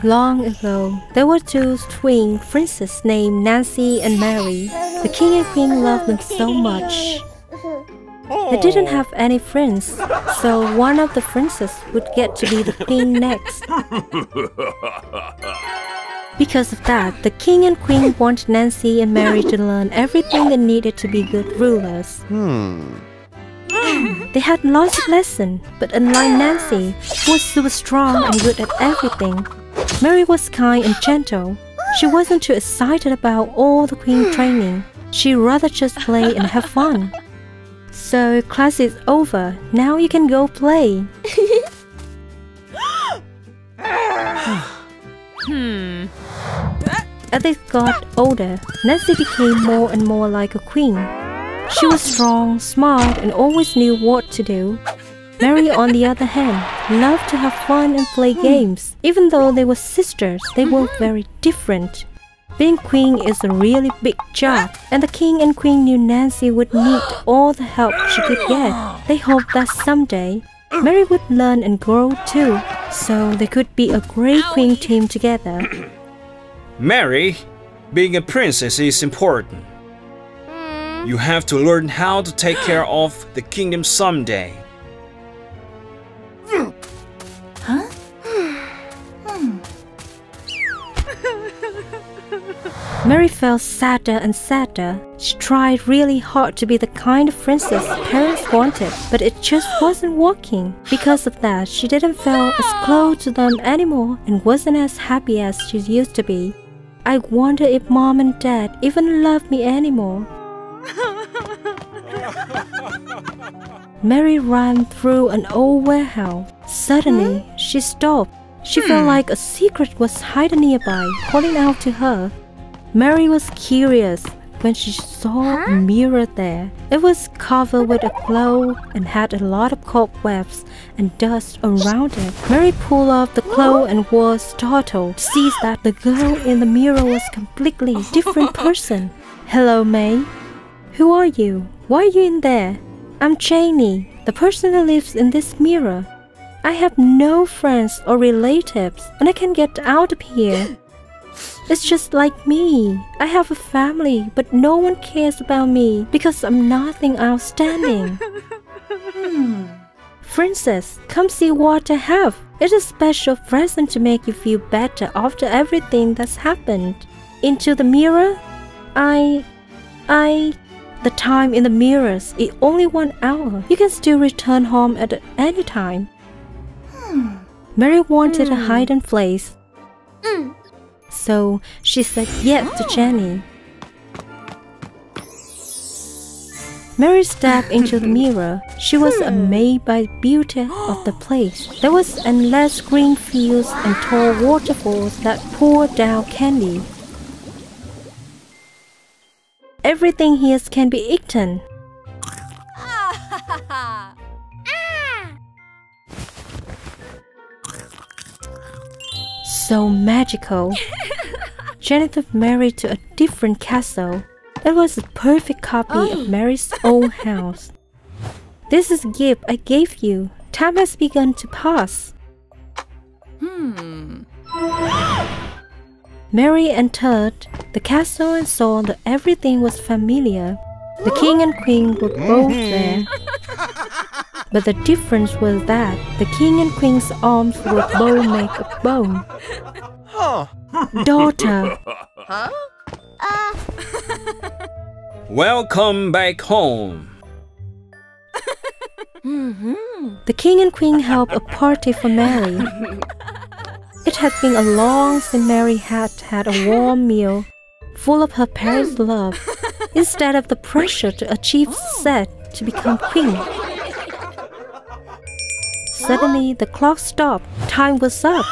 Long ago, there were two twin princesses named Nancy and Mary. The king and queen loved them so much. They didn't have any friends, so one of the princesses would get to be the queen next. Because of that, the king and queen wanted Nancy and Mary to learn everything they needed to be good rulers. They had lots of lessons, but unlike Nancy, who was super strong and good at everything, Mary was kind and gentle. She wasn't too excited about all the queen training. She'd rather just play and have fun. So class is over. Now you can go play. As they got older, Nancy became more and more like a queen. She was strong, smart, and always knew what to do. Mary, on the other hand, loved to have fun and play games. Even though they were sisters, they were very different. Being queen is a really big job, and the king and queen knew Nancy would need all the help she could get. They hoped that someday, Mary would learn and grow too, so they could be a great queen team together. Mary, being a princess is important. You have to learn how to take care of the kingdom someday. Mary felt sadder and sadder. She tried really hard to be the kind of princess parents wanted, but it just wasn't working. Because of that, she didn't feel as close to them anymore and wasn't as happy as she used to be. I wonder if mom and dad even love me anymore. Mary ran through an old warehouse. Suddenly, she stopped. She felt like a secret was hiding nearby, calling out to her. Mary was curious when she saw a mirror there. It was covered with a glow and had a lot of cobwebs and dust around it. Mary pulled off the glow and was startled to see that the girl in the mirror was a completely different person. "Hello, May. Who are you? Why are you in there?" "I'm Janie, the person who lives in this mirror. I have no friends or relatives, and I can't get out of here. It's just like me. I have a family, but no one cares about me because I'm nothing outstanding." "Princess, come see what I have. It's a special present to make you feel better after everything that's happened." "Into the mirror? The time in the mirrors is only 1 hour. You can still return home at any time." Mary wanted a hiding place. So she said yes to Jenny. Mary stepped into the mirror. She was amazed by the beauty of the place. There was endless green fields and tall waterfalls that poured down candy. "Everything here can be eaten." So magical. Jenny took Mary to a different castle. It was a perfect copy of Mary's old house. "This is a gift I gave you. Time has begun to pass." Mary entered the castle and saw that everything was familiar. The king and queen were both there. But the difference was that the king and queen's arms were both made of bone. "Daughter." Welcome back home. The king and queen held a party for Mary. It had been a long since Mary had had a warm meal full of her parents' love, instead of the pressure to achieve success to become queen. Suddenly, the clock stopped. Time was up.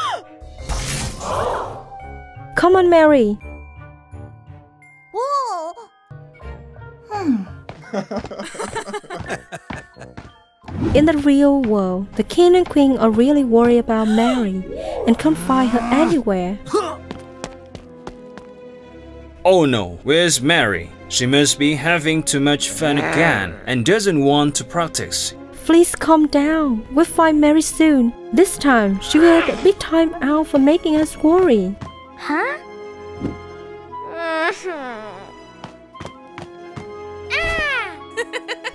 "Come on, Mary." In the real world, the king and queen are really worried about Mary and can't find her anywhere. Oh no, where's Mary? She must be having too much fun again and doesn't want to practice. Please calm down. We'll find Mary soon. This time, she will get a big time out for making us worry. Huh?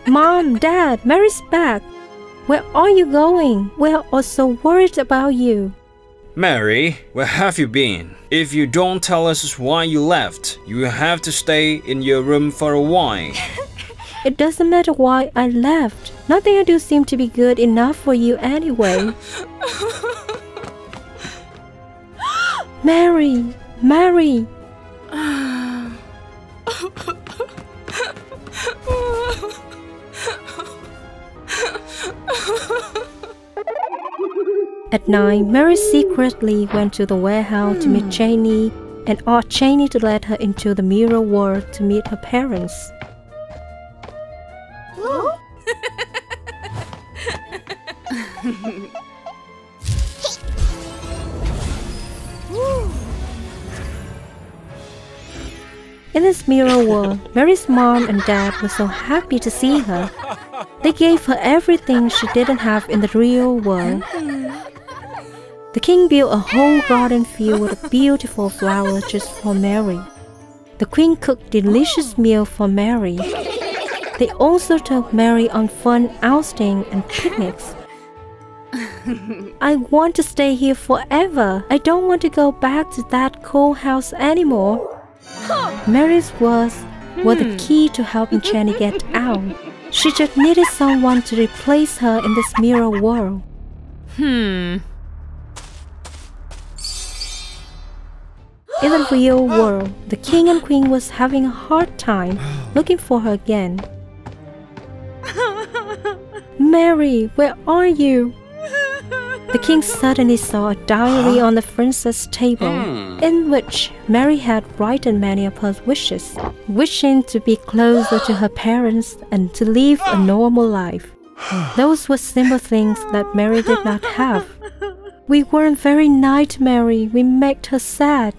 Mom, Dad, Mary's back. Where are you going? We're all so worried about you. Mary, where have you been? If you don't tell us why you left, you will have to stay in your room for a while. It doesn't matter why I left. Nothing I do seems to be good enough for you anyway. Mary! Mary! At night, Mary secretly went to the warehouse to meet Janie and asked Janie to let her into the mirror world to meet her parents. In this mirror world, Mary's mom and dad were so happy to see her. They gave her everything she didn't have in the real world. The king built a whole garden filled with beautiful flowers just for Mary. The queen cooked delicious meals for Mary. They also took Mary on fun outings and picnics. I want to stay here forever. I don't want to go back to that cold house anymore. Mary's words were the key to helping Jenny get out. She just needed someone to replace her in this mirror world. In the real world, the king and queen was having a hard time looking for her again. Mary, where are you? The king suddenly saw a diary on the princess' table, in which Mary had written many of her wishes, wishing to be closer to her parents and to live a normal life. Those were simple things that Mary did not have. We weren't very nice to Mary. We made her sad.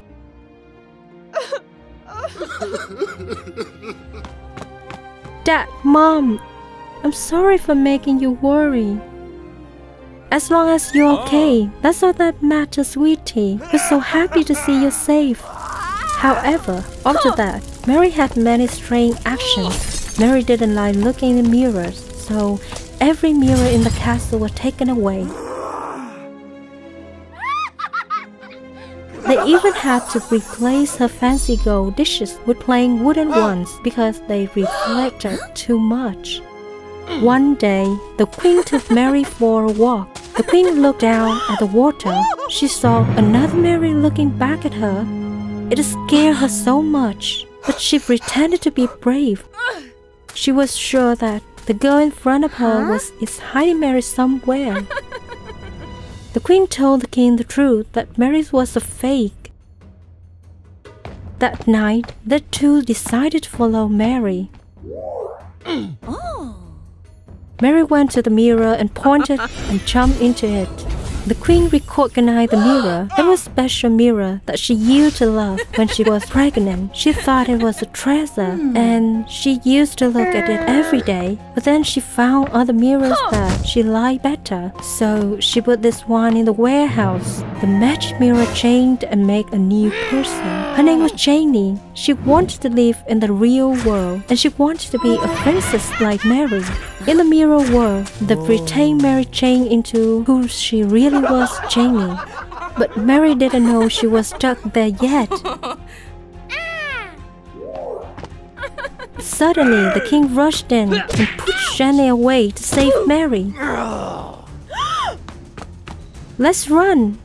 Dad, Mom, I'm sorry for making you worry. As long as you're okay, that's all that matters, sweetie. We're so happy to see you safe. However, after that, Mary had many strange actions. Mary didn't like looking in mirrors, so every mirror in the castle was taken away. They even had to replace her fancy gold dishes with plain wooden ones because they reflected too much. One day, the queen took Mary for a walk. The queen looked down at the water. She saw another Mary looking back at her. It scared her so much, but she pretended to be brave. She was sure that the girl in front of her was hiding Mary somewhere. The queen told the king the truth, that Mary was a fake. That night, the two decided to follow Mary. Mary went to the mirror and pointed and jumped into it. The queen recognized the mirror. It was a special mirror that she used to love when she was pregnant. She thought it was a treasure and she used to look at it every day. But then she found other mirrors that she liked better. So she put this one in the warehouse. The magic mirror changed and made a new person. Her name was Janie. She wanted to live in the real world and she wanted to be a princess like Mary. In the mirror world, the pretend Mary changed into who she really was, Janie. But Mary didn't know she was stuck there yet. Suddenly, the king rushed in and pushed Janie away to save Mary. Let's run!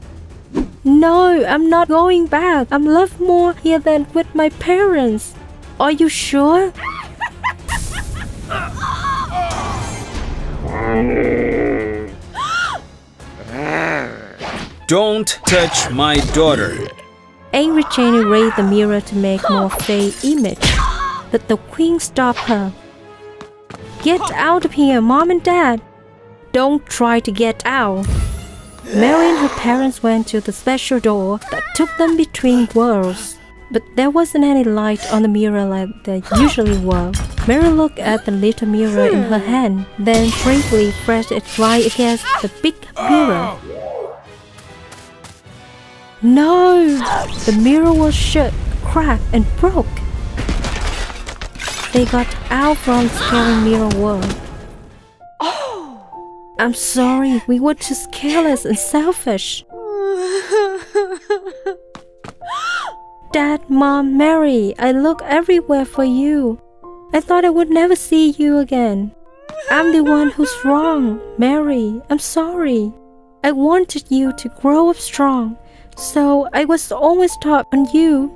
No, I'm not going back. I'm loved more here than with my parents. Are you sure? Don't touch my daughter. Angry Janie raised the mirror to make more fake image, but the queen stopped her. Get out of here, Mom and Dad. Don't try to get out. Mary and her parents went to the special door that took them between worlds, but there wasn't any light on the mirror like there usually were. Mary looked at the little mirror in her hand, then bravely pressed it right against the big mirror. No! The mirror was shut, cracked, and broke. They got out from the scary mirror world. I'm sorry, we were just careless and selfish. Dad, Mom, Mary, I look everywhere for you. I thought I would never see you again. I'm the one who's wrong. Mary, I'm sorry. I wanted you to grow up strong, so I was always taught on you.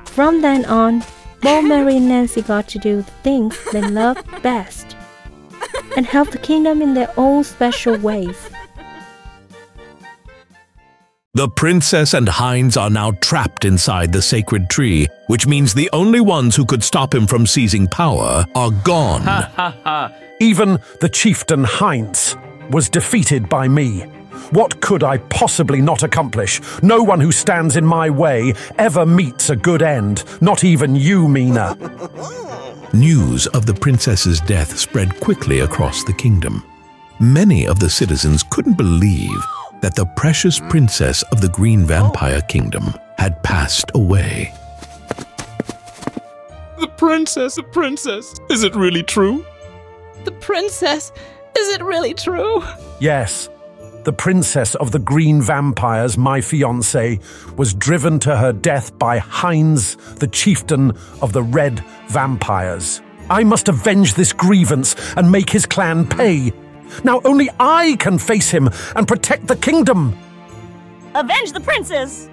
From then on, both Mary and Nancy got to do the things they loved best and help the kingdom in their own special ways. The princess and Heinz are now trapped inside the sacred tree, which means the only ones who could stop him from seizing power are gone. Even the chieftain Heinz was defeated by me. What could I possibly not accomplish? No one who stands in my way ever meets a good end, not even you, Mina. News of the princess's death spread quickly across the kingdom. Many of the citizens couldn't believe that the precious princess of the Green Vampire Kingdom had passed away. The princess, is it really true? The princess, is it really true? Yes. The princess of the Green Vampires, my fiancée, was driven to her death by Heinz, the chieftain of the Red Vampires. I must avenge this grievance and make his clan pay. Now only I can face him and protect the kingdom. Avenge the princess!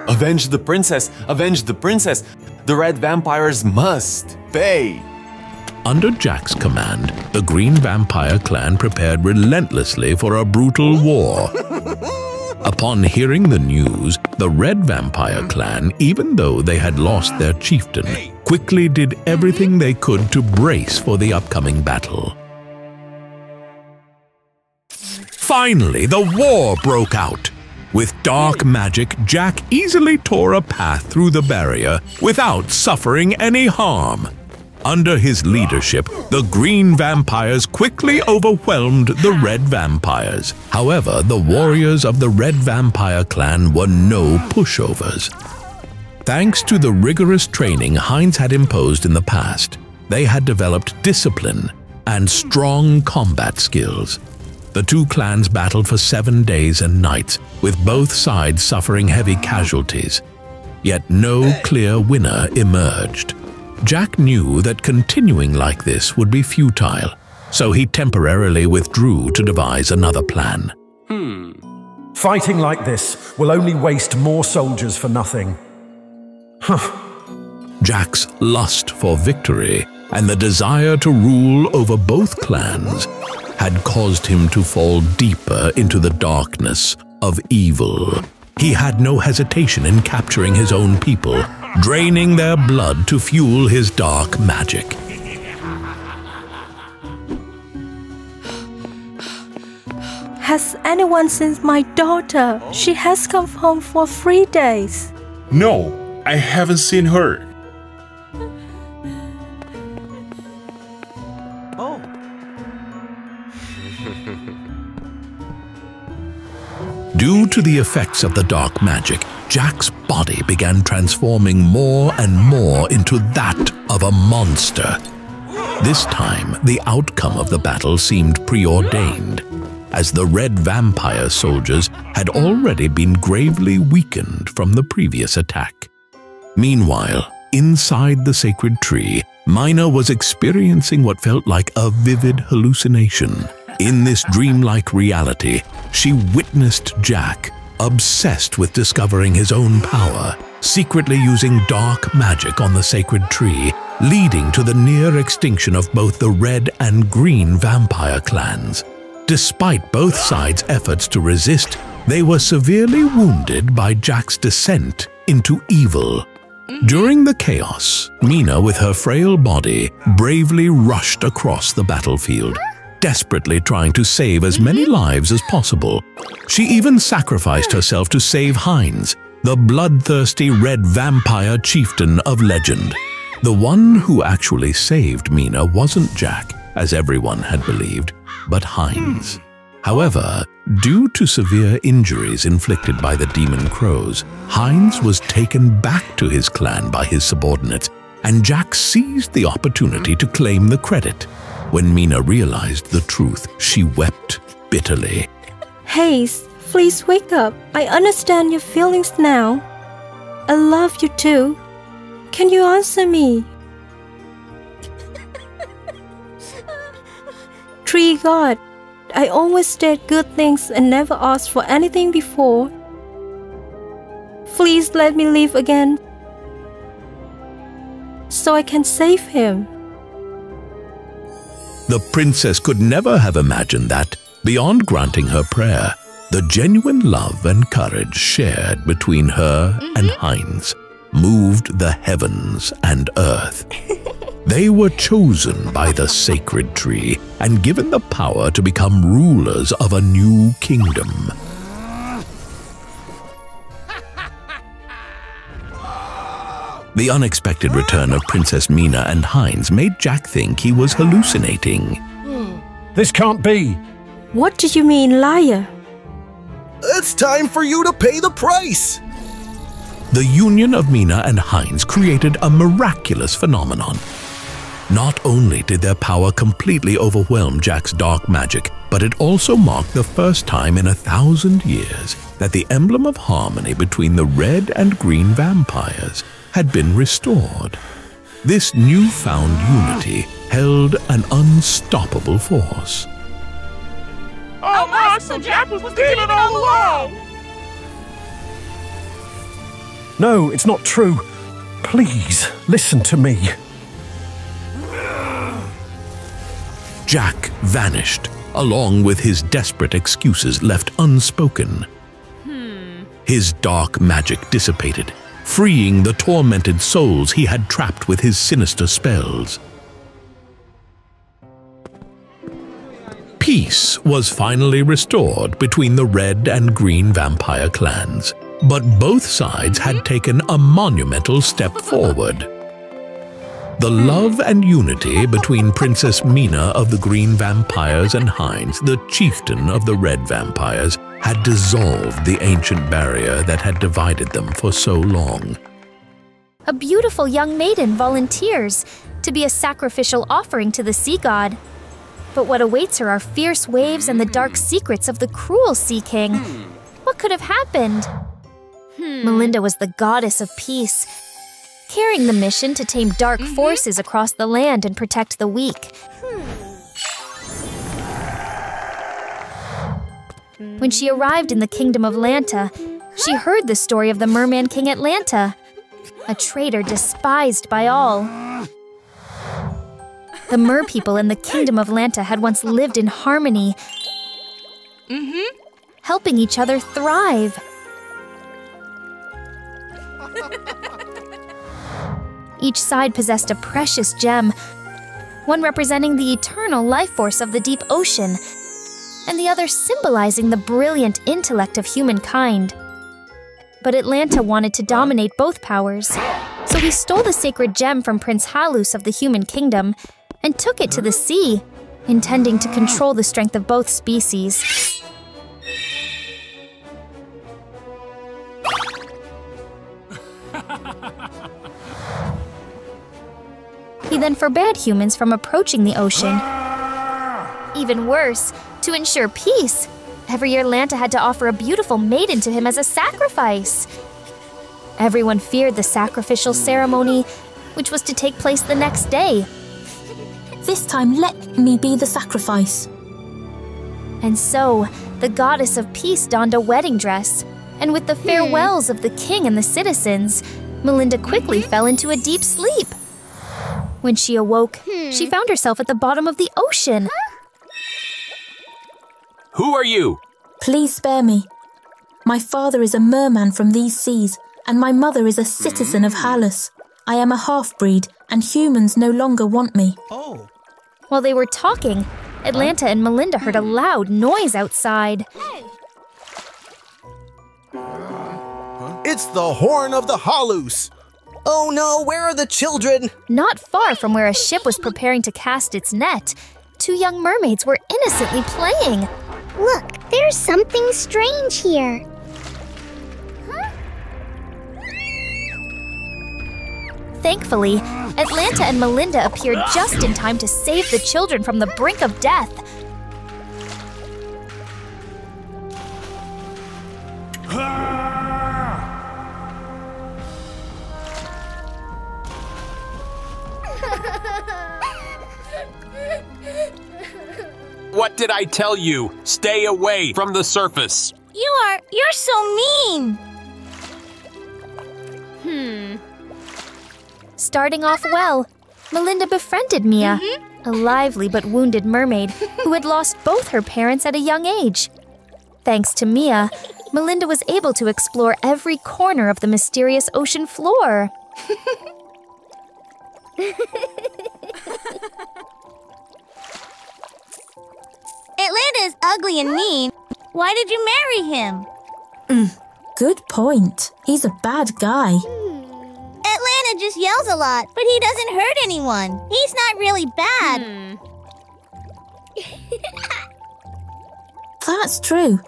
Avenge the princess! Avenge the princess! The Red Vampires must pay! Under Jack's command, the Green Vampire clan prepared relentlessly for a brutal war. Upon hearing the news, the Red Vampire clan, even though they had lost their chieftain, quickly did everything they could to brace for the upcoming battle. Finally, the war broke out. With dark magic, Jack easily tore a path through the barrier without suffering any harm. Under his leadership, the Green Vampires quickly overwhelmed the Red Vampires. However, the warriors of the Red Vampire clan were no pushovers. Thanks to the rigorous training Heinz had imposed in the past, they had developed discipline and strong combat skills. The two clans battled for 7 days and nights, with both sides suffering heavy casualties. Yet no clear winner emerged. Jack knew that continuing like this would be futile, so he temporarily withdrew to devise another plan. Fighting like this will only waste more soldiers for nothing. Jack's lust for victory and the desire to rule over both clans had caused him to fall deeper into the darkness of evil. He had no hesitation in capturing his own people, draining their blood to fuel his dark magic. Has anyone seen my daughter? She has come home for 3 days. No, I haven't seen her. Due to the effects of the dark magic, Jack's body began transforming more and more into that of a monster. This time, the outcome of the battle seemed preordained, as the Red Vampire soldiers had already been gravely weakened from the previous attack. Meanwhile, inside the sacred tree, Mina was experiencing what felt like a vivid hallucination. In this dreamlike reality, she witnessed Jack, obsessed with discovering his own power, secretly using dark magic on the sacred tree, leading to the near extinction of both the Red and Green Vampire clans. Despite both sides' efforts to resist, they were severely wounded by Jack's descent into evil. During the chaos, Mina, with her frail body, bravely rushed across the battlefield, desperately trying to save as many lives as possible. She even sacrificed herself to save Heinz, the bloodthirsty red vampire chieftain of legend. The one who actually saved Mina wasn't Jack, as everyone had believed, but Heinz. However, due to severe injuries inflicted by the demon crows, Heinz was taken back to his clan by his subordinates, and Jack seized the opportunity to claim the credit. When Mina realized the truth, she wept bitterly. Hayes, please wake up. I understand your feelings now. I love you too. Can you answer me? Tree God, I always did good things and never asked for anything before. Please let me live again so I can save him. The princess could never have imagined that, beyond granting her prayer, the genuine love and courage shared between her and Heinz moved the heavens and earth. They were chosen by the sacred tree and given the power to become rulers of a new kingdom. The unexpected return of Princess Mina and Heinz made Jack think he was hallucinating. This can't be. What do you mean, liar? It's time for you to pay the price! The union of Mina and Heinz created a miraculous phenomenon. Not only did their power completely overwhelm Jack's dark magic, but it also marked the first time in 1,000 years that the emblem of harmony between the red and green vampires had been restored. This newfound unity held an unstoppable force. Oh my, so Jack was demon all along! No, it's not true. Please, listen to me. Jack vanished, along with his desperate excuses left unspoken. His dark magic dissipated, freeing the tormented souls he had trapped with his sinister spells. Peace was finally restored between the red and green vampire clans, but both sides had taken a monumental step forward. The love and unity between Princess Mina of the Green Vampires and Heinz, the chieftain of the Red Vampires, had dissolved the ancient barrier that had divided them for so long. A beautiful young maiden volunteers to be a sacrificial offering to the sea god. But what awaits her are fierce waves and the dark secrets of the cruel Sea King. What could have happened? Melinda was the goddess of peace, carrying the mission to tame dark forces across the land and protect the weak. When she arrived in the kingdom of Lanta, she heard the story of the Merman King Atlanta, a traitor despised by all. The Mer people in the kingdom of Lanta had once lived in harmony, helping each other thrive. Each side possessed a precious gem, one representing the eternal life force of the deep ocean, and the other symbolizing the brilliant intellect of humankind. But Atlanta wanted to dominate both powers, so he stole the sacred gem from Prince Halus of the human kingdom and took it to the sea, intending to control the strength of both species. He then forbade humans from approaching the ocean. Even worse, to ensure peace, every year Lanta had to offer a beautiful maiden to him as a sacrifice. Everyone feared the sacrificial ceremony, which was to take place the next day. This time, let me be the sacrifice. And so, the goddess of peace donned a wedding dress, and with the farewells of the king and the citizens, Melinda quickly fell into a deep sleep. When she awoke, she found herself at the bottom of the ocean. Who are you? Please spare me. My father is a merman from these seas, and my mother is a citizen of Halus. I am a half-breed, and humans no longer want me. While they were talking, Atlanta and Melinda heard a loud noise outside. It's the Horn of the Halus! Oh no, where are the children? Not far from where a ship was preparing to cast its net, two young mermaids were innocently playing. Look, there's something strange here. Thankfully, Atlanta and Melinda appeared just in time to save the children from the brink of death. What did I tell you? Stay away from the surface. You're so mean. Starting off well, Melinda befriended Mia, a lively but wounded mermaid who had lost both her parents at a young age. Thanks to Mia, Melinda was able to explore every corner of the mysterious ocean floor. Atlanta is ugly and mean. Why did you marry him? Good point. He's a bad guy. Atlanta just yells a lot, but he doesn't hurt anyone. He's not really bad. That's true.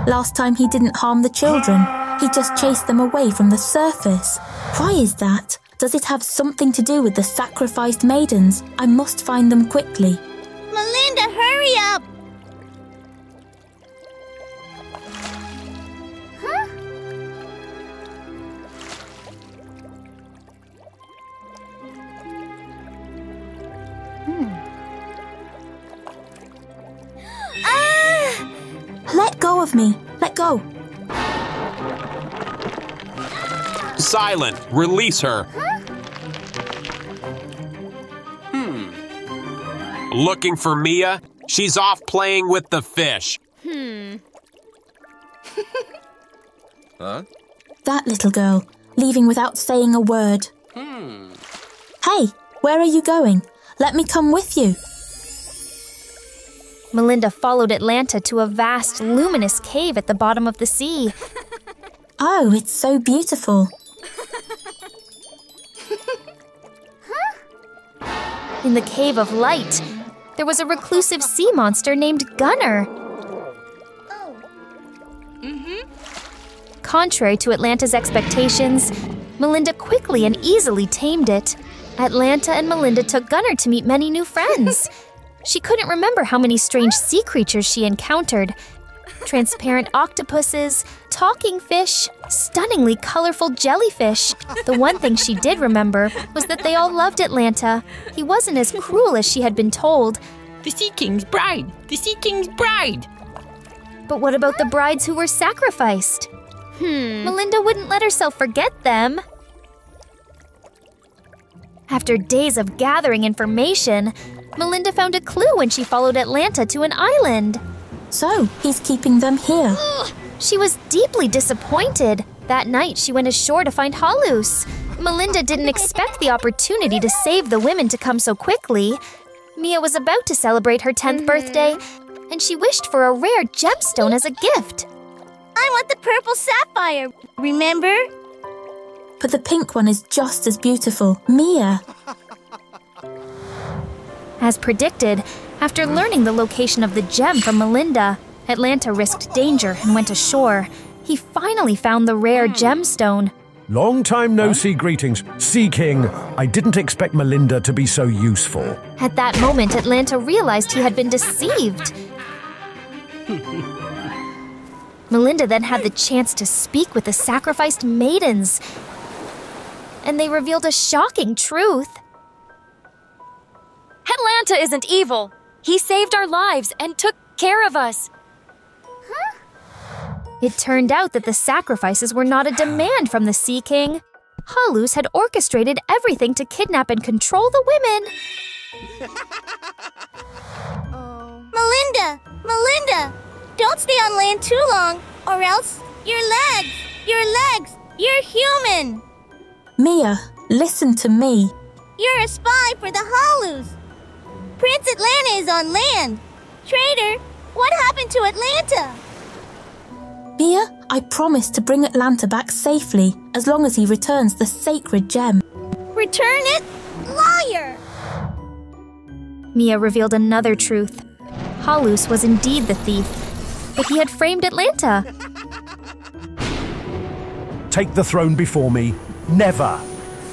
Last time he didn't harm the children. He just chased them away from the surface. Why is that? Does it have something to do with the sacrificed maidens? I must find them quickly. Melinda, hurry up! Let go of me. Let go. Silent. Release her. Looking for Mia? She's off playing with the fish. Huh? That little girl, leaving without saying a word. Hey, where are you going? Let me come with you. Melinda followed Atlanta to a vast, luminous cave at the bottom of the sea. Oh, it's so beautiful. In the Cave of Light, there was a reclusive sea monster named Gunner. Contrary to Atlanta's expectations, Melinda quickly and easily tamed it. Atlanta and Melinda took Gunner to meet many new friends. She couldn't remember how many strange sea creatures she encountered. Transparent octopuses, talking fish, stunningly colorful jellyfish. The one thing she did remember was that they all loved Atlanta. He wasn't as cruel as she had been told. The Sea King's bride! The Sea King's bride! But what about the brides who were sacrificed? Melinda wouldn't let herself forget them. After days of gathering information, Melinda found a clue when she followed Atlanta to an island. So, he's keeping them here. She was deeply disappointed. That night, she went ashore to find Halus. Melinda didn't expect the opportunity to save the women to come so quickly. Mia was about to celebrate her 10th birthday, and she wished for a rare gemstone as a gift. I want the purple sapphire, remember? But the pink one is just as beautiful. Mia. As predicted, after learning the location of the gem from Melinda, Atlanta risked danger and went ashore. He finally found the rare gemstone. Long time no see greetings. Sea King, I didn't expect Melinda to be so useful. At that moment, Atlanta realized he had been deceived. Melinda then had the chance to speak with the sacrificed maidens. And they revealed a shocking truth. Atlanta isn't evil. He saved our lives and took care of us. It turned out that the sacrifices were not a demand from the Sea King. Halus had orchestrated everything to kidnap and control the women. Melinda! Melinda! Don't stay on land too long, or else your legs, you're human! Mia, listen to me. You're a spy for the Halus. Prince Atlanta is on land. Traitor, what happened to Atlanta? Mia, I promise to bring Atlanta back safely as long as he returns the sacred gem. Return it? Liar! Mia revealed another truth. Halus was indeed the thief, but he had framed Atlanta. Take the throne before me. Never.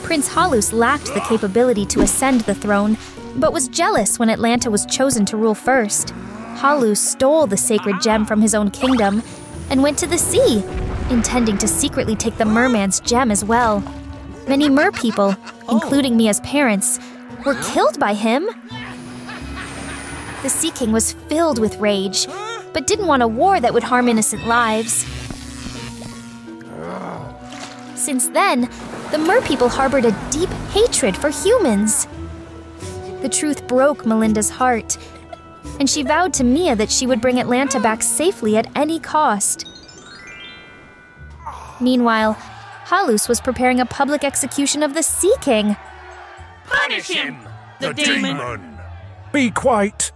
Prince Halus lacked the capability to ascend the throne, but was jealous when Atlanta was chosen to rule first. Halus stole the sacred gem from his own kingdom and went to the sea, intending to secretly take the merman's gem as well. Many mer people, including Mia's parents, were killed by him. The Sea King was filled with rage, but didn't want a war that would harm innocent lives. Since then, the mer people harbored a deep hatred for humans. The truth broke Melinda's heart, and she vowed to Mia that she would bring Atlanta back safely at any cost. Meanwhile, Halus was preparing a public execution of the Sea King. Punish him, the demon! Be quiet!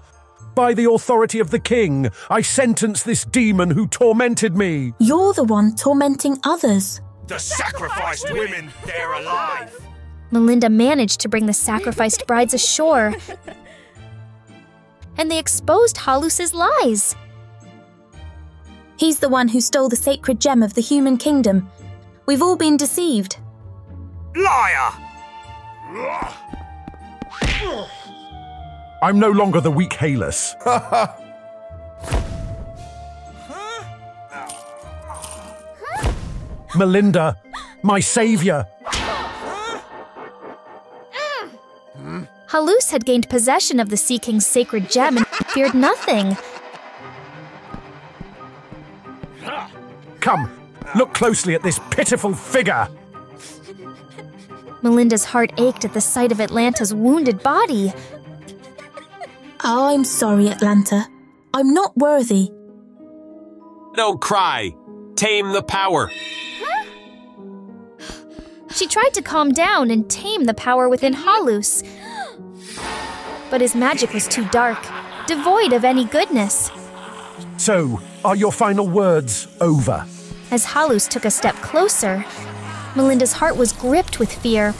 By the authority of the king, I sentence this demon who tormented me. You're the one tormenting others. The sacrificed women, they're alive! Melinda managed to bring the sacrificed brides ashore, and they exposed Halus's lies. He's the one who stole the sacred gem of the human kingdom. We've all been deceived. Liar! I'm no longer the weak Halus. Melinda, my savior. Halus had gained possession of the Sea King's sacred gem and feared nothing. Come, look closely at this pitiful figure. Melinda's heart ached at the sight of Atlanta's wounded body. I'm sorry, Atlanta. I'm not worthy. Don't cry. Tame the power. She tried to calm down and tame the power within Halus, but his magic was too dark, devoid of any goodness. So, are your final words over? As Halus took a step closer, Melinda's heart was gripped with fear.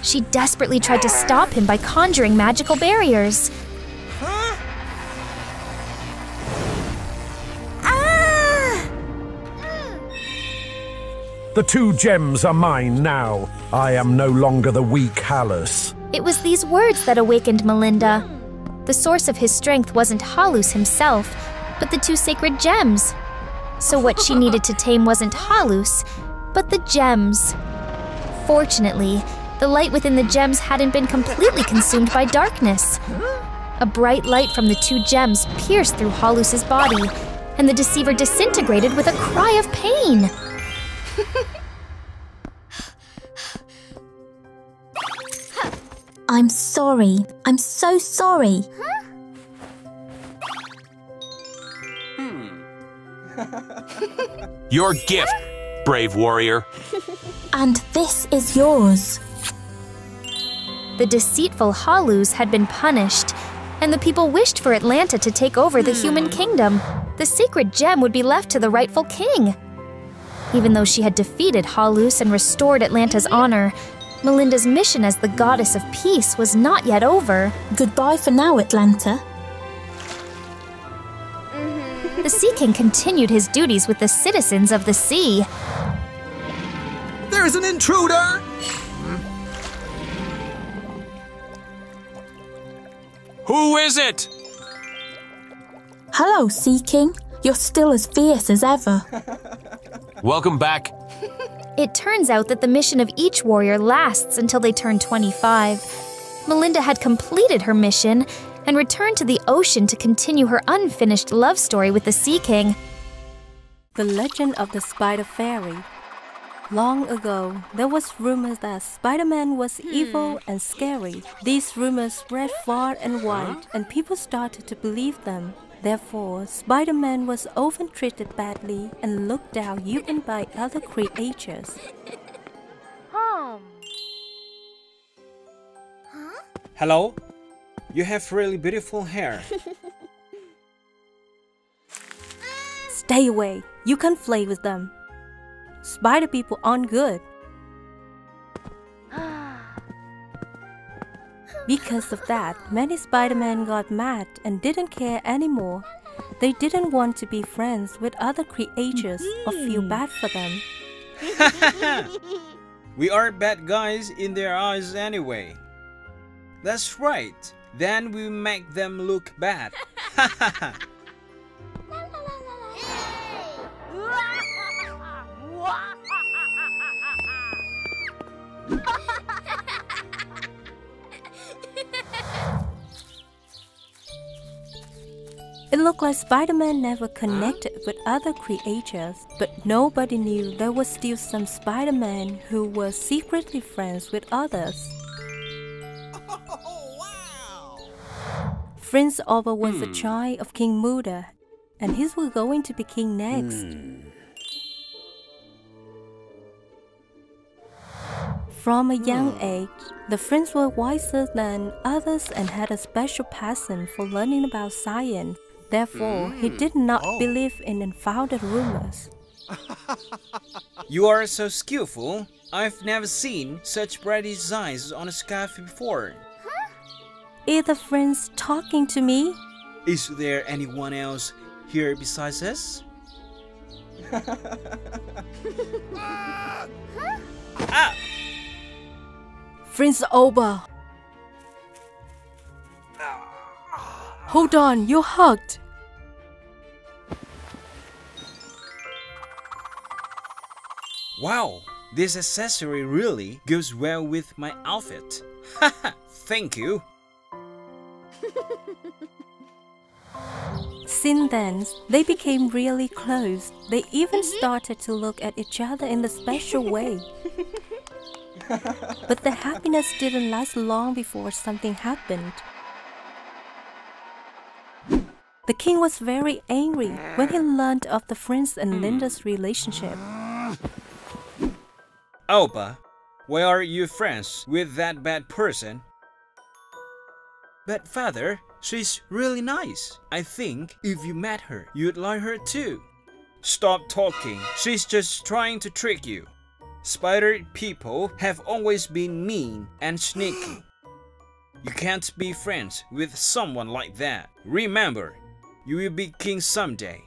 She desperately tried to stop him by conjuring magical barriers. The 2 gems are mine now. I am no longer the weak Halus. It was these words that awakened Melinda. The source of his strength wasn't Halus himself, but the 2 sacred gems. So what she needed to tame wasn't Halus, but the gems. Fortunately, the light within the gems hadn't been completely consumed by darkness. A bright light from the 2 gems pierced through Halus's body, and the deceiver disintegrated with a cry of pain. I'm sorry. I'm so sorry. Your gift, brave warrior. And this is yours. The deceitful Halus had been punished, and the people wished for Atlanta to take over the human kingdom. The sacred gem would be left to the rightful king. Even though she had defeated Halus and restored Atlanta's honor, Melinda's mission as the goddess of peace was not yet over. Goodbye for now, Atlanta. The Sea King continued his duties with the citizens of the sea. There's an intruder! Who is it? Hello, Sea King. You're still as fierce as ever. Welcome back. It turns out that the mission of each warrior lasts until they turn 25. Melinda had completed her mission and returned to the ocean to continue her unfinished love story with the Sea King. The Legend of the Spider Fairy. Long ago, there was rumors that Spider-Man was evil and scary. These rumors spread far and wide, and people started to believe them. Therefore, Spider-Man was often treated badly and looked down even by other creatures. Hello? You have really beautiful hair. Stay away. You can't play with them. Spider people aren't good. Because of that, many Spider-Men got mad and didn't care anymore. They didn't want to be friends with other creatures or feel bad for them. We are bad guys in their eyes anyway. That's right. Then we make them look bad. It looked like Spider-Man never connected with other creatures, but nobody knew there was still some Spider-Man who were secretly friends with others. Prince Oba was a child of King Muda, and he was going to be king next. From a young age, the friends were wiser than others and had a special passion for learning about science. Therefore, he did not believe in unfounded rumors. You are so skillful. I've never seen such bright designs on a scarf before. Are the friends talking to me? Is there anyone else here besides us? Ah! Prince Oba! Hold on, you're hugged! Wow, this accessory really goes well with my outfit. Haha, thank you. Since then, they became really close. They even started to look at each other in a special way. But the happiness didn't last long before something happened. The king was very angry when he learned of the Prince and Linda's relationship. Oba, why are you friends with that bad person? But father, she's really nice. I think if you met her, you'd like her too. Stop talking. She's just trying to trick you. Spider people have always been mean and sneaky. You can't be friends with someone like that. Remember, you will be king someday.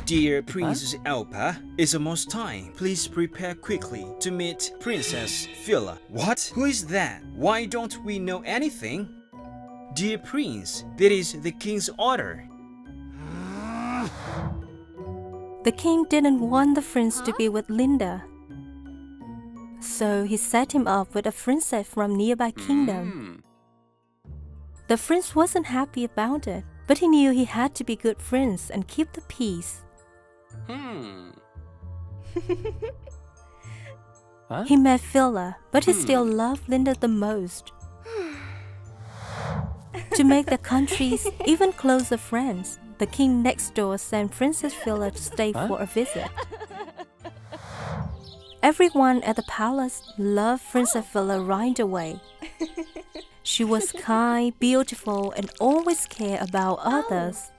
Dear Princess Elpa, it's almost time. Please prepare quickly to meet Princess Phila. What? Who is that? Why don't we know anything? Dear Prince, that is the king's order. The king didn't want the prince to be with Linda. So he set him up with a princess from nearby kingdom. The prince wasn't happy about it, but he knew he had to be good prince and keep the peace. He met Phila, but he still loved Linda the most. To make the countries even closer friends, the king next door sent Princess Phila to stay for a visit. Everyone at the palace loved Princess Phila right away. She was kind, beautiful, and always cared about others.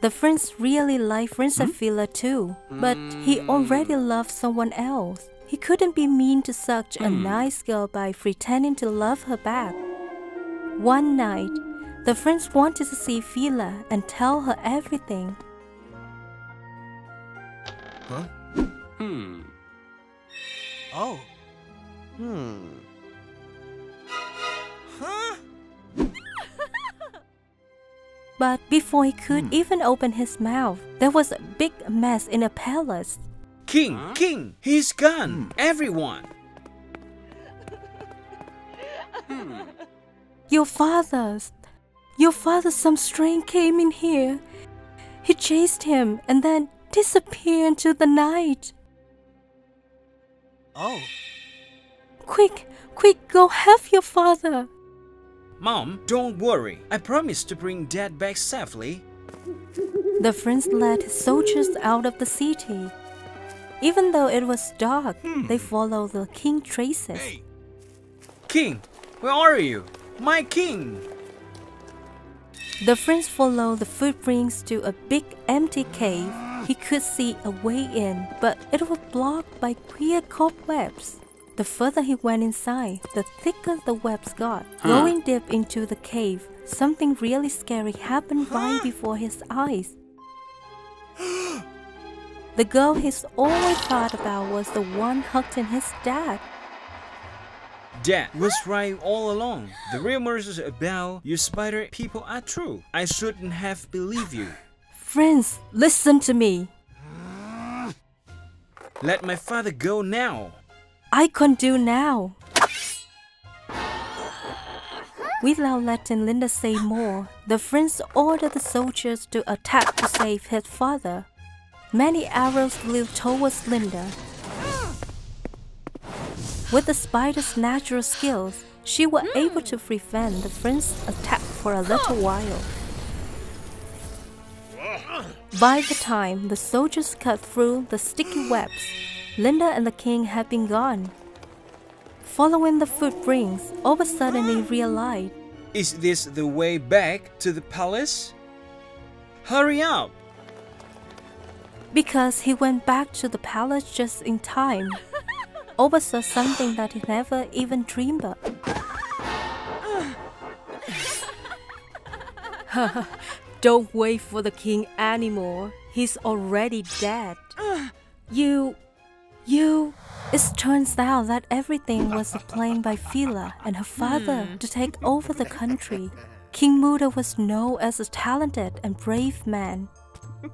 The prince really liked Princess Phila too, but he already loved someone else. He couldn't be mean to such a nice girl by pretending to love her back. One night, the prince wanted to see Phila and tell her everything. Oh. But before he could even open his mouth, there was a big mess in the palace. King! King! He's gone! Everyone! Your father, some strain came in here. He chased him and then disappeared into the night. Oh. Quick, go help your father. Mom, don't worry. I promise to bring Dad back safely. The prince led his soldiers out of the city. Even though it was dark, they followed the king's traces. Hey. King, where are you? My king! The prince followed the footprints to a big empty cave. He could see a way in, but it was blocked by queer cobwebs. The further he went inside, the thicker the webs got. Going deep into the cave, something really scary happened right before his eyes. The girl he's always thought about was the one hugging his dad. Dad was right all along. The rumors about you spider people are true. I shouldn't have believed you. Friends, listen to me. Let my father go now. I can't do now. Without letting Linda say more, the prince ordered the soldiers to attack to save his father. Many arrows flew towards Linda. With the spider's natural skills, she was able to prevent the prince's attack for a little while. By the time the soldiers cut through the sticky webs, Linda and the king had been gone. Following the footprints, Oba suddenly realized, is this the way back to the palace? Hurry up! Because he went back to the palace just in time. Oba saw something that he never even dreamed of. Don't wait for the king anymore. He's already dead. It turns out that everything was a plan by Fila and her father to take over the country. King Muda was known as a talented and brave man.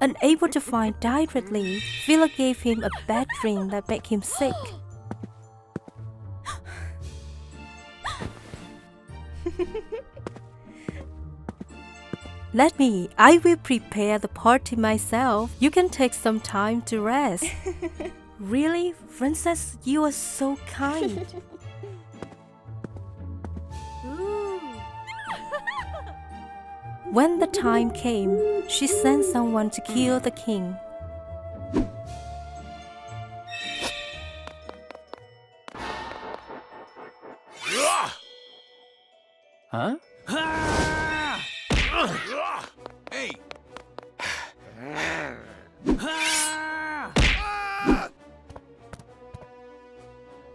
Unable to find directly, Fila gave him a bad dream that made him sick. I will prepare the party myself. You can take some time to rest. Really, Princess, you are so kind. When the time came, she sent someone to kill the king. Huh? Hey!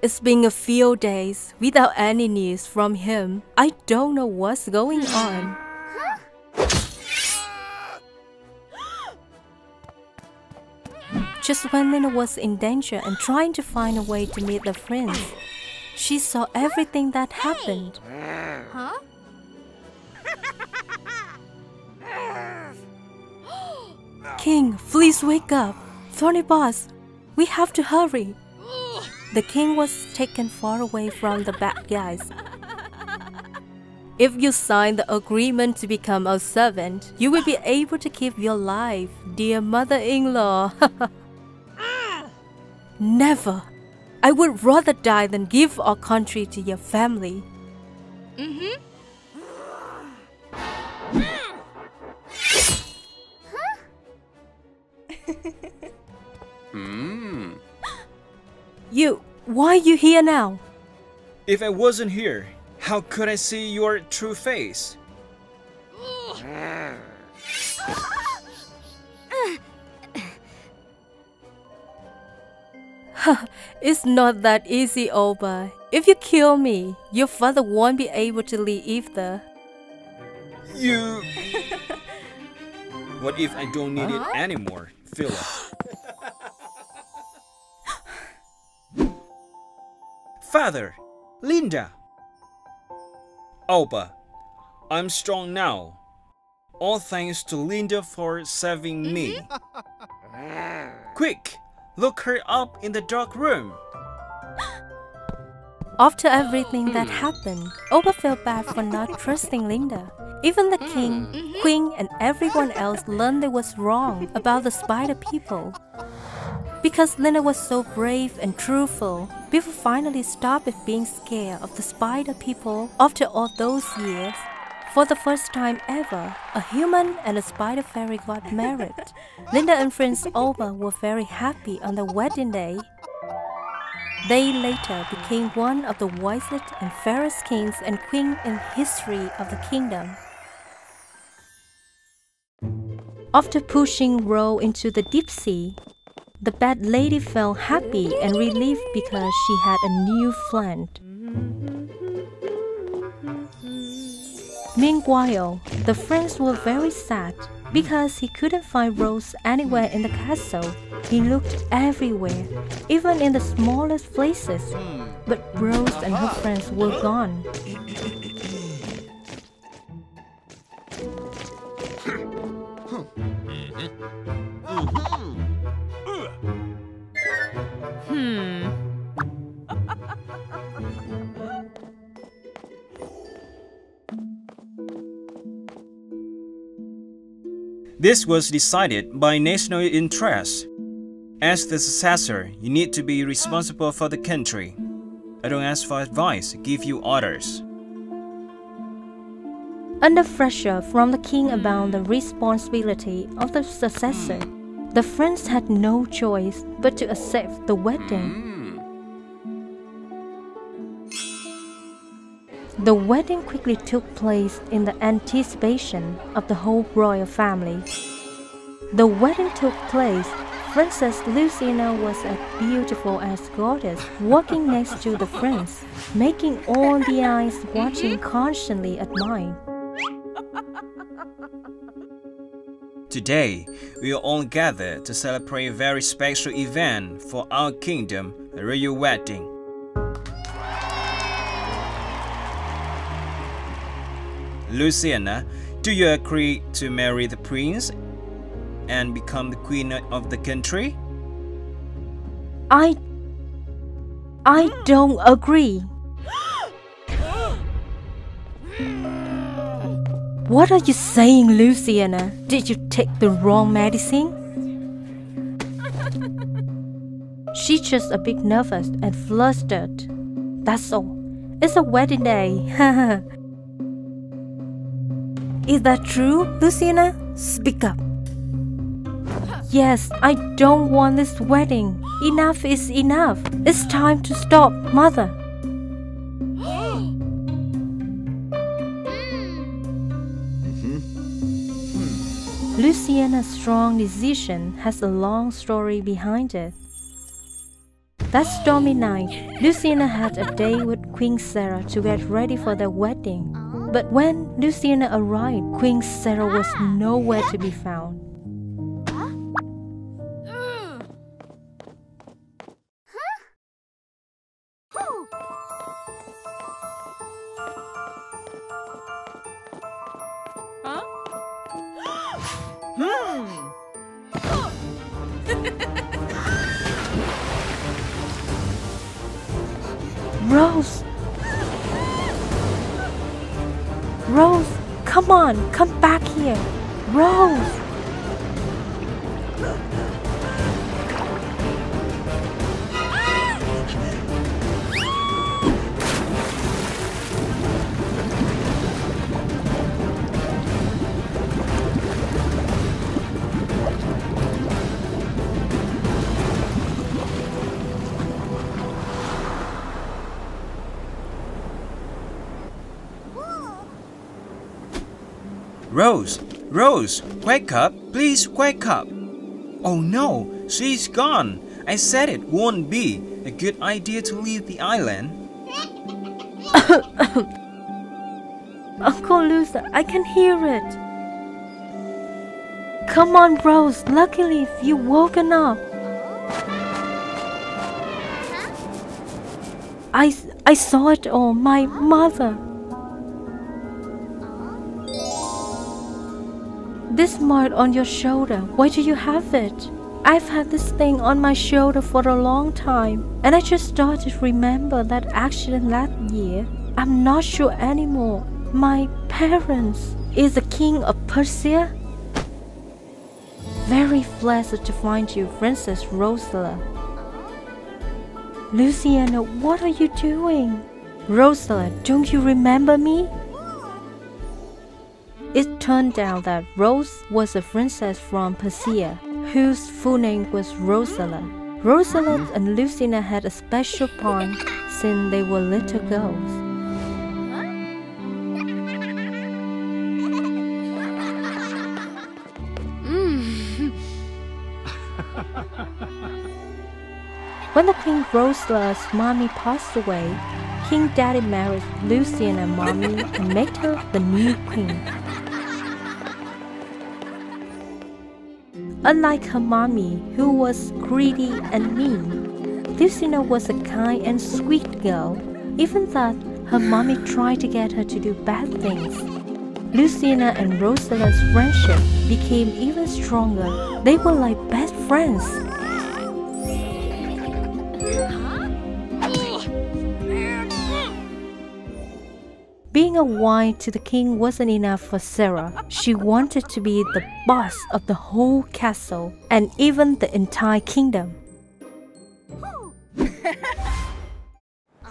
It's been a few days without any news from him. I don't know what's going on. Just when Linda was in danger and trying to find a way to meet the prince, she saw everything that happened. Huh? King, please wake up. Thorny Boss, we have to hurry. The king was taken far away from the bad guys. If you sign the agreement to become our servant, you will be able to keep your life, dear mother-in-law. Never. I would rather die than give our country to your family. Why are you here now? If I wasn't here, how could I see your true face? It's not that easy, Oba. If you kill me, your father won't be able to leave either. You... What if I don't need it anymore, Philip? Father, Linda. Oba, I'm strong now. All thanks to Linda for saving me. Quick, look her up in the dark room. After everything that happened, Oba felt bad for not trusting Linda. Even the king, queen, and everyone else learned they was wrong about the spider people. because Linda was so brave and truthful. People finally stopped being scared of the spider people after all those years. For the first time ever, a human and a spider fairy got married. Linda and Prince Oba were very happy on their wedding day. They later became one of the wisest and fairest kings and queens in history of the kingdom. After pushing Ro into the deep sea, the bad lady felt happy and relieved because she had a new friend. Meanwhile, the friends were very sad because he couldn't find Rose anywhere in the castle. He looked everywhere, even in the smallest places, but Rose and her friends were gone. This was decided by national interest. As the successor, you need to be responsible for the country. I don't ask for advice, give you orders. Under pressure from the king about the responsibility of the successor, the friends had no choice but to accept the wedding. The wedding quickly took place in the anticipation of the whole royal family. The wedding took place. Princess Luciana was as beautiful as goddess, walking next to the prince, making all the eyes watching constantly admire. Today, we are all gathered to celebrate a very special event for our kingdom, the royal wedding. Luciana, do you agree to marry the prince and become the queen of the country? I don't agree. What are you saying, Luciana? Did you take the wrong medicine? She's just a bit nervous and flustered. That's all. It's a wedding day. Is that true, Luciana? Speak up. Yes, I don't want this wedding. Enough is enough. It's time to stop, Mother. Luciana's strong decision has a long story behind it. That stormy night, Luciana had a date with Queen Sarah to get ready for their wedding. But when Luciana arrived, Queen Sarah was nowhere to be found. Rose! Rose, come on, come back here. Rose! Rose! Rose! Wake up! Please wake up! Oh no! She's gone! I said it won't be a good idea to leave the island. Uncle Luther, I can hear it. Come on, Rose. Luckily, you've woken up. I saw it all. My mother. This mark on your shoulder, why do you have it? I've had this thing on my shoulder for a long time, and I just started to remember that accident last year. I'm not sure anymore. My parents is the king of Persia? very flattered to find you, Princess Rosella. Luciana, what are you doing? Rosella, don't you remember me? It turned out that Rose was a princess from Persia, whose full name was Rosella. Rosella and Lucina had a special bond since they were little girls. When the Queen Rosella's mommy passed away, King Daddy married Lucina mommy and made her the new queen. Unlike her mommy, who was greedy and mean, Lucina was a kind and sweet girl, even that her mommy tried to get her to do bad things. Lucina and Rosella's friendship became even stronger. They were like best friends. Being a wife to the king wasn't enough for Sarah. She wanted to be the boss of the whole castle and even the entire kingdom.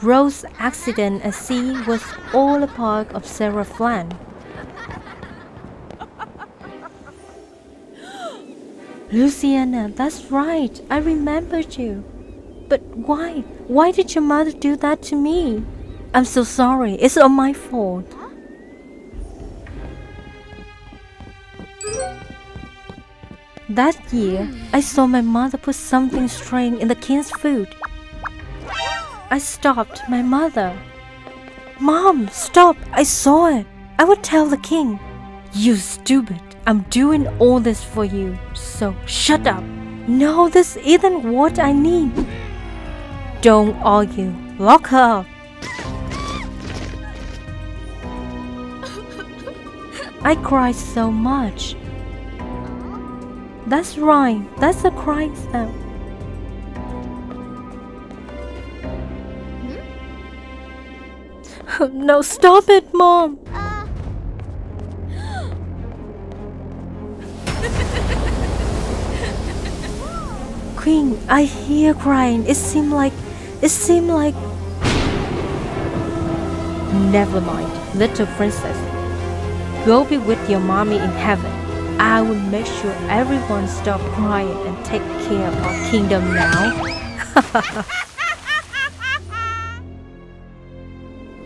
Rose's accident at sea was all a part of Sarah's plan. Luciana, that's right, I remembered you. But why? Why did your mother do that to me? I'm so sorry, it's all my fault. That year, I saw my mother put something strange in the king's food. I stopped my mother. Mom, stop, I saw it. I would tell the king. You stupid, I'm doing all this for you, so shut up. No, this isn't what I need. Don't argue, lock her up. I cried so much. That's right, that's a crying sound. No, stop it, Mom. Queen, I hear crying. It seemed like... Never mind, little princess. Go be with your mommy in heaven. I will make sure everyone stop crying and take care of our kingdom now.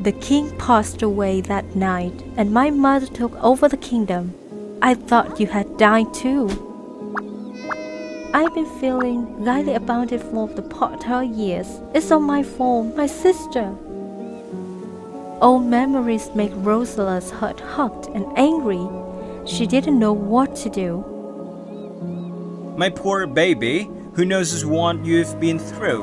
The king passed away that night, and my mother took over the kingdom. I thought you had died too. I've been feeling lightly about it for the past 12 years. It's all my fault, my sister. Old memories make Rosella's heart hot and angry. She didn't know what to do. My poor baby, who knows what you've been through?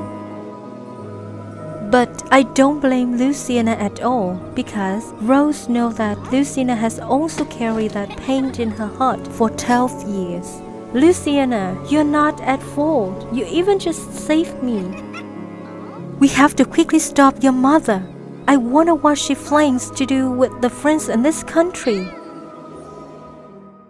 But I don't blame Luciana at all, because Rose knows that Luciana has also carried that pain in her heart for 12 years. Luciana, you're not at fault. You even just saved me. We have to quickly stop your mother. I wonder what she plans to do with the friends in this country.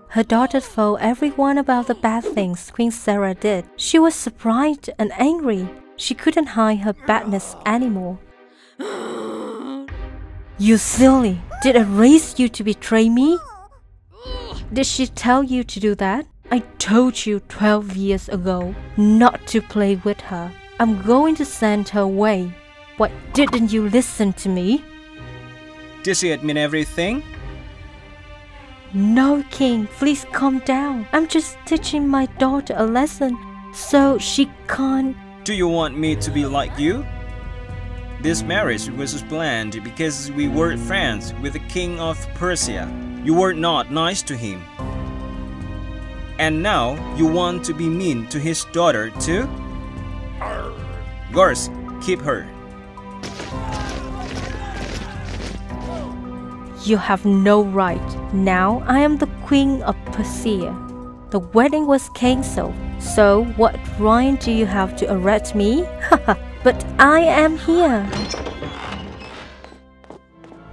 Her daughter told everyone about the bad things Queen Sarah did. She was surprised and angry. She couldn't hide her badness anymore. You silly! Did I raise you to betray me? Did she tell you to do that? I told you 12 years ago not to play with her. I'm going to send her away. Why didn't you listen to me? Did she admit everything? No, King, please calm down. I'm just teaching my daughter a lesson so she can't... Do you want me to be like you? This marriage was planned because we were friends with the king of Persia. You were not nice to him. And now you want to be mean to his daughter too? Guards, keep her. You have no right. Now I am the Queen of Persia. The wedding was cancelled, so what right do you have to arrest me? But I am here.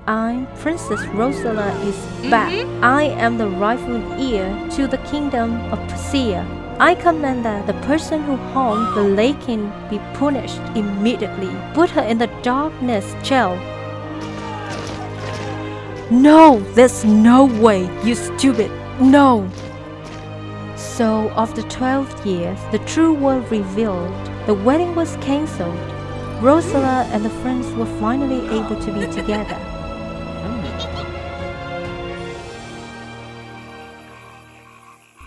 I'm Princess Rosella is back. I am the rightful heir to the kingdom of Persia. I command that the person who harmed the Lake King be punished immediately. Put her in the darkness jail. No, there's no way, you stupid. No. So, after 12 years, the truth was revealed. The wedding was cancelled. Rosella and the friends were finally able to be together.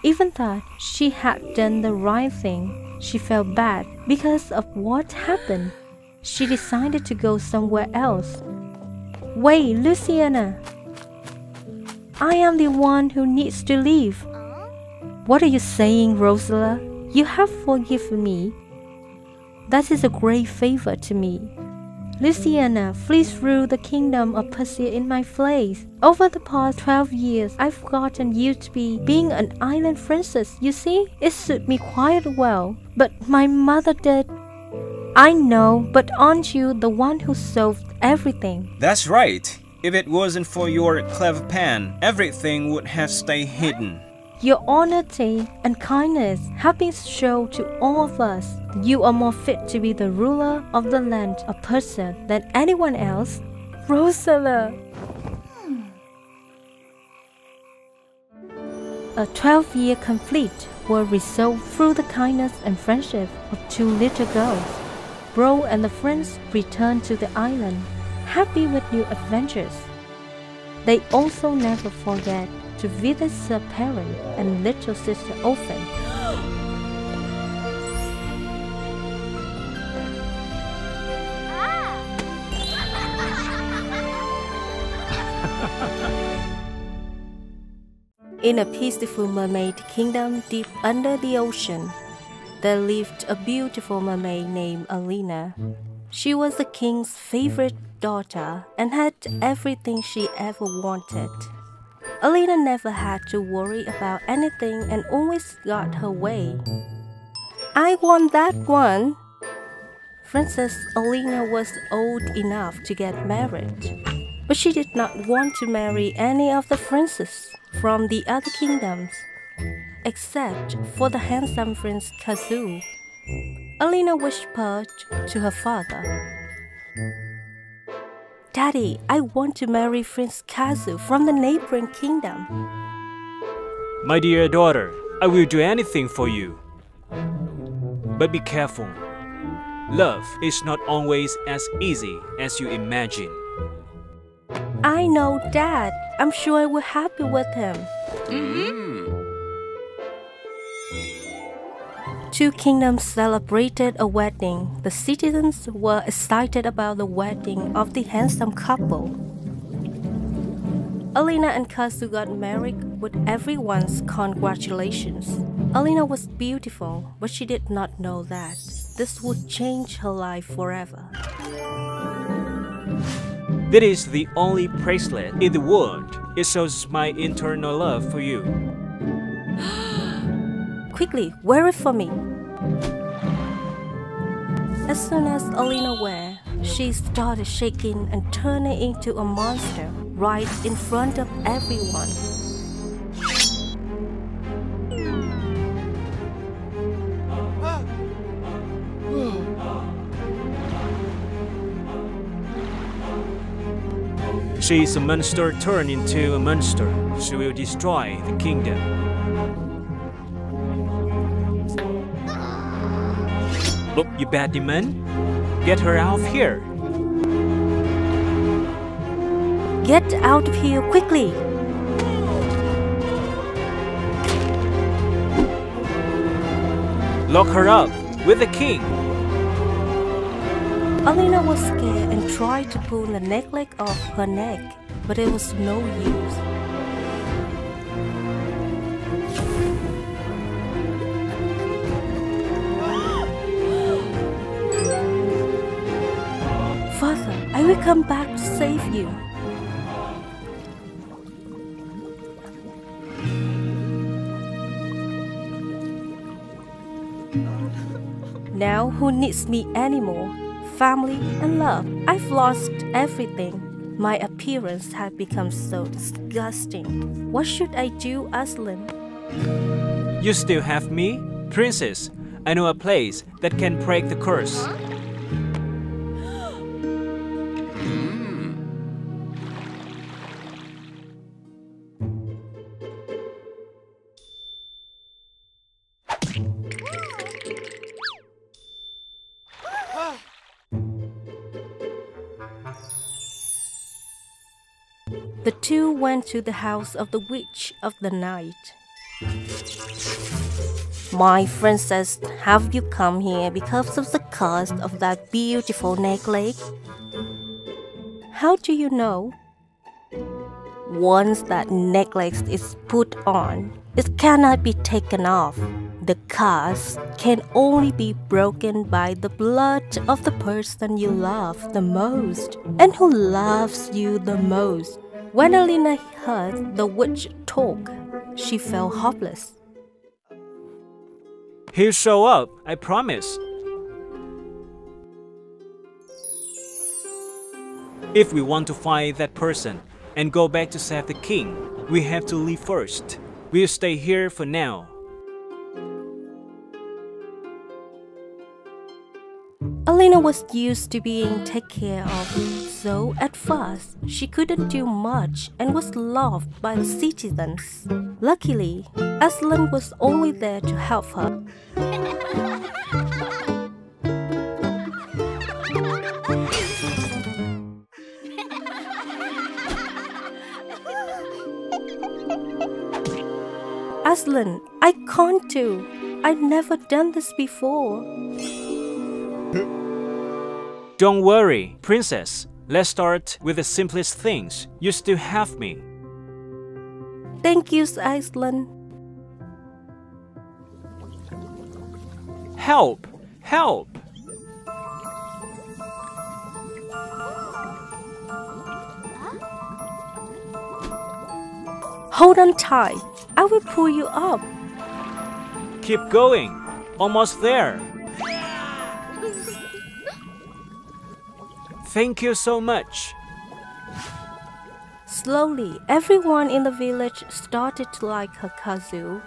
Even though she had done the right thing, she felt bad because of what happened. She decided to go somewhere else. Wait, Luciana. I am the one who needs to leave. What are you saying, Rosella? You have forgiven me. That is a great favor to me. Luciana, please rule the kingdom of Persia in my place. Over the past 12 years, I've gotten used to being an island princess. You see, it suits me quite well. But my mother did. I know, but aren't you the one who solved everything? That's right. If it wasn't for your clever pen, everything would have stayed hidden. Your honesty and kindness have been shown to all of us. You are more fit to be the ruler of the land of Persia than anyone else. Rosella. A 12-year conflict was resolved through the kindness and friendship of two little girls. Bro and the friends returned to the island, happy with new adventures. They also never forget to visit their parent and little sister often. In a peaceful mermaid kingdom deep under the ocean, there lived a beautiful mermaid named Alina. She was the king's favorite daughter and had everything she ever wanted. Alina never had to worry about anything and always got her way. I want that one. Princess Alina was old enough to get married, but she did not want to marry any of the princes from the other kingdoms, except for the handsome Prince Kazu. Alina whispered to her father, Daddy, I want to marry Prince Kazu from the neighboring kingdom. My dear daughter, I will do anything for you. But be careful. Love is not always as easy as you imagine. I know, Dad. I'm sure I will be happy with him. Two kingdoms celebrated a wedding. The citizens were excited about the wedding of the handsome couple. Alina and Kazu got married with everyone's congratulations. Alina was beautiful, but she did not know that this would change her life forever. That is the only bracelet in the world. It shows my eternal love for you. Quickly, wear it for me. As soon as Alina wear, she started shaking and turning into a monster right in front of everyone. She is a monster turned into a monster. She will destroy the kingdom. Look, you bad demon. Get her out of here. Get out of here quickly. Lock her up with the king. Alina was scared and tried to pull the necklace off her neck, but it was no use. Father, I will come back to save you. Now who needs me anymore? Family and love. I've lost everything. My appearance had become so disgusting. What should I do, Aslan? You still have me? Princess, I know a place that can break the curse. The two went to the house of the Witch of the Night. My princess, have you come here because of the cost of that beautiful necklace? How do you know? Once that necklace is put on, it cannot be taken off. The cast can only be broken by the blood of the person you love the most and who loves you the most. When Alina heard the witch talk, she felt hopeless. He'll show up, I promise. If we want to find that person and go back to save the king, we have to leave first. We'll stay here for now. Alina was used to being taken care of, so at first she couldn't do much and was loved by the citizens. Luckily, Aslan was always there to help her. Aslan, I can't do. I've never done this before. Don't worry, princess. Let's start with the simplest things. You still have me. Thank you, Aslan. Help! Help! Hold on tight. I will pull you up. Keep going. Almost there. Thank you so much. Slowly, everyone in the village started to like her Kazu.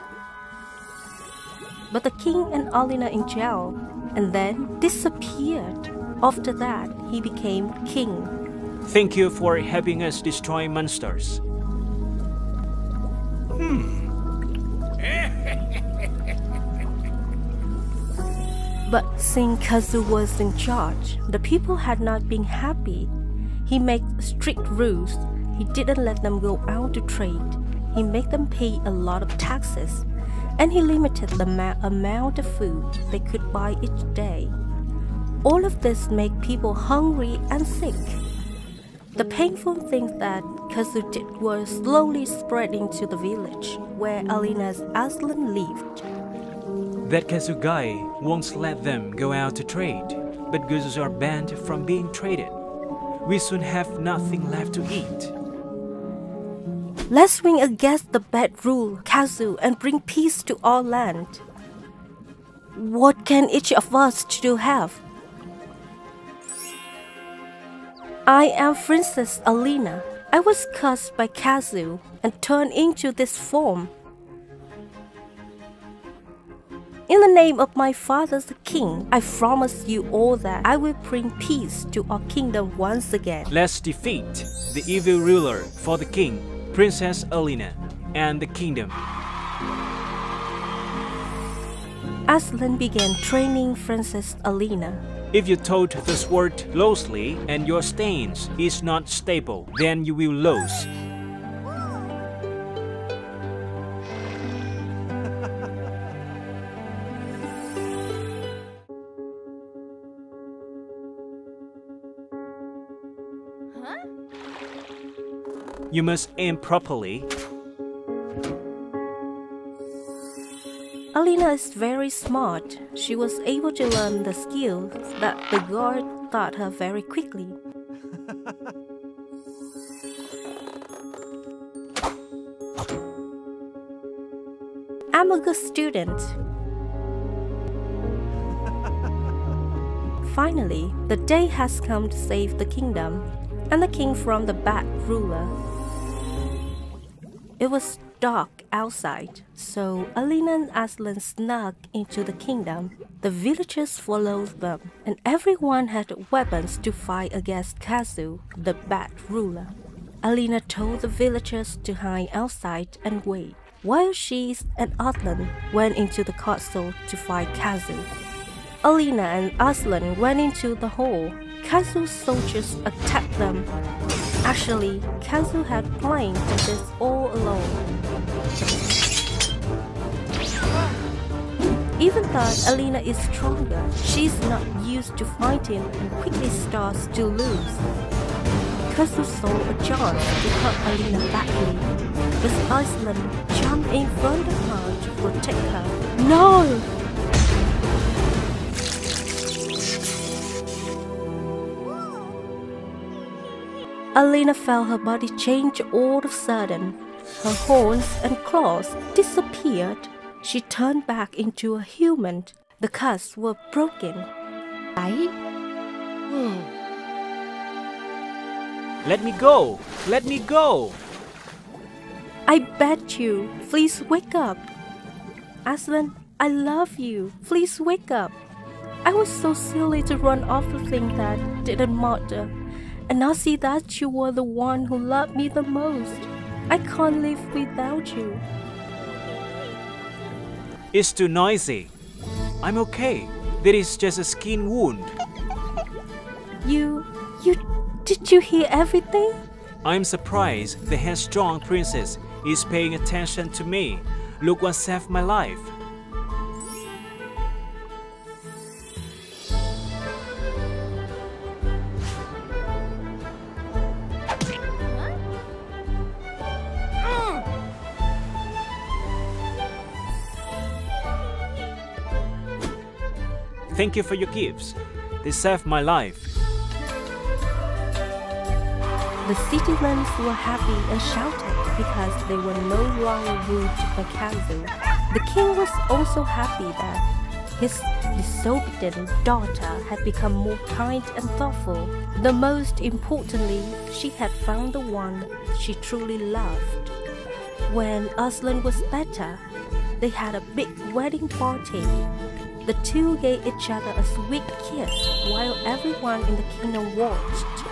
But the king and Alina in jail, and then disappeared. After that, he became king. Thank you for helping us destroy monsters. But since Kazu was in charge, the people had not been happy. He made strict rules. He didn't let them go out to trade. He made them pay a lot of taxes. And he limited the amount of food they could buy each day. All of this made people hungry and sick. The painful things that Kazu did were slowly spreading to the village where Alina's Aslan lived. That Kazu guy won't let them go out to trade, but goods are banned from being traded. We soon have nothing left to eat. Let's swing against the bad rule, Kazu, and bring peace to our land. What can each of us two have? I am Princess Alina. I was cursed by Kazu and turned into this form. In the name of my father the king, I promise you all that I will bring peace to our kingdom once again. Let's defeat the evil ruler for the king, Princess Alina, and the kingdom. Aslan began training Princess Alina. If you told the sword closely and your stance is not stable, then you will lose. You must aim properly. Alina is very smart. She was able to learn the skills that the guard taught her very quickly. I'm a good student. Finally, the day has come to save the kingdom. and the king from the Bat Ruler. It was dark outside, so Alina and Aslan snuck into the kingdom. The villagers followed them, and everyone had weapons to fight against Kazu, the Bat Ruler. Alina told the villagers to hide outside and wait, while she and Aslan went into the castle to fight Kazu. Alina and Aslan went into the hall. Kazu's soldiers attacked them. Actually, Kazu had planned this all along. Even though Alina is stronger, she's not used to fighting and quickly starts to lose. Kazu saw a chance to hurt Alina badly, but Aslan jumped in front of her to protect her. No! Alina felt her body change all of a sudden. Her horns and claws disappeared. She turned back into a human. The cuffs were broken. Let me go! Let me go! I beg you, please wake up. Aslan, I love you. Please wake up. I was so silly to run off the thing that didn't matter. And now see that you were the one who loved me the most. I can't live without you. It's too noisy. I'm okay. There is just a skin wound. Did you hear everything? I'm surprised the headstrong princess is paying attention to me. Look what saved my life. Thank you for your gifts. They saved my life. The citizens were happy and shouted because they were no longer ruled by Kazu. The king was also happy that his disobedient daughter had become more kind and thoughtful. The most importantly, she had found the one she truly loved. When Aslan was better, they had a big wedding party. The two gave each other a sweet kiss while everyone in the kingdom watched.